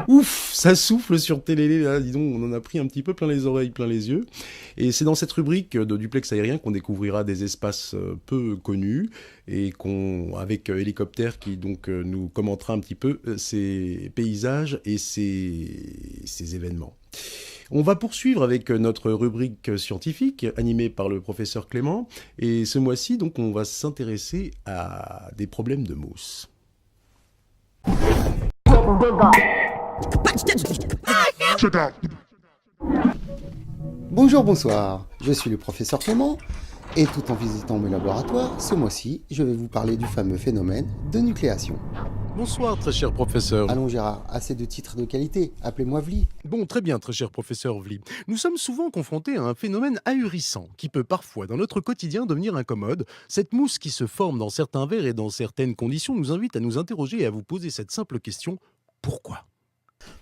Ouf, ça souffle sur Télélé, là, dis donc, on en a pris un petit peu plein les oreilles, plein les yeux. Et c'est dans cette rubrique de duplex aérien qu'on découvrira des espaces peu connus et avec Hélicoptère qui donc nous commentera un petit peu ces paysages et ces événements. On va poursuivre avec notre rubrique scientifique animée par le professeur Clément. Et ce mois-ci, donc, on va s'intéresser à des problèmes de mousse. Bonjour, bonsoir, je suis le professeur Clément et tout en visitant mes laboratoires, ce mois-ci, je vais vous parler du fameux phénomène de nucléation. Bonsoir, très cher professeur. Allons Gérard, assez de titres de qualité, appelez-moi Vli. Bon, très bien, très cher professeur Vli. Nous sommes souvent confrontés à un phénomène ahurissant qui peut parfois, dans notre quotidien, devenir incommode. Cette mousse qui se forme dans certains verres et dans certaines conditions nous invite à nous interroger et à vous poser cette simple question. Pourquoi ?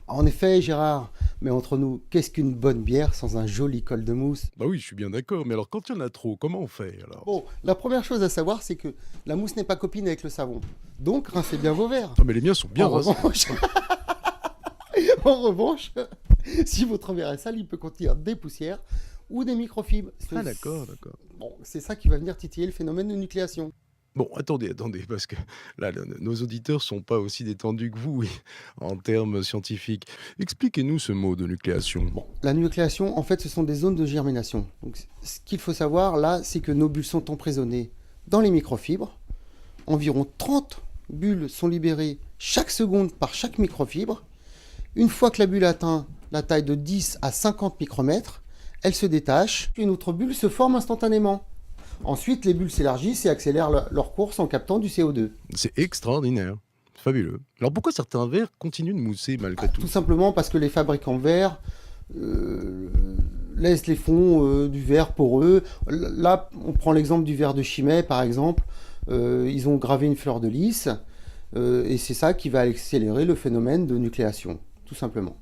En effet Gérard, mais entre nous, qu'est-ce qu'une bonne bière sans un joli col de mousse? Bah oui, je suis bien d'accord, mais alors quand il y en a trop, comment on fait alors ? Bon, la première chose à savoir, c'est que la mousse n'est pas copine avec le savon. Donc, rincez bien vos verres. Ah mais les miens sont bien En rincés. revanche, en revanche, si votre verre est sale, il peut contenir des poussières ou des microfibres. Ah d'accord. Bon, c'est ça qui va venir titiller le phénomène de nucléation. Bon, attendez, parce que là, nos auditeurs sont pas aussi détendus que vous, oui, en termes scientifiques. Expliquez-nous ce mot de nucléation. Bon, la nucléation, en fait, ce sont des zones de germination. Donc, ce qu'il faut savoir, là, c'est que nos bulles sont emprisonnées dans les microfibres. Environ 30 bulles sont libérées chaque seconde par chaque microfibre. Une fois que la bulle atteint la taille de 10 à 50 micromètres, elle se détache. Une autre bulle se forme instantanément. Ensuite, les bulles s'élargissent et accélèrent leur course en captant du CO2. C'est extraordinaire, fabuleux. Alors pourquoi certains verres continuent de mousser malgré tout ? Tout simplement parce que les fabricants de verre laissent les fonds du verre poreux. Là, on prend l'exemple du verre de Chimay, par exemple. Ils ont gravé une fleur de lys, et c'est ça qui va accélérer le phénomène de nucléation, tout simplement.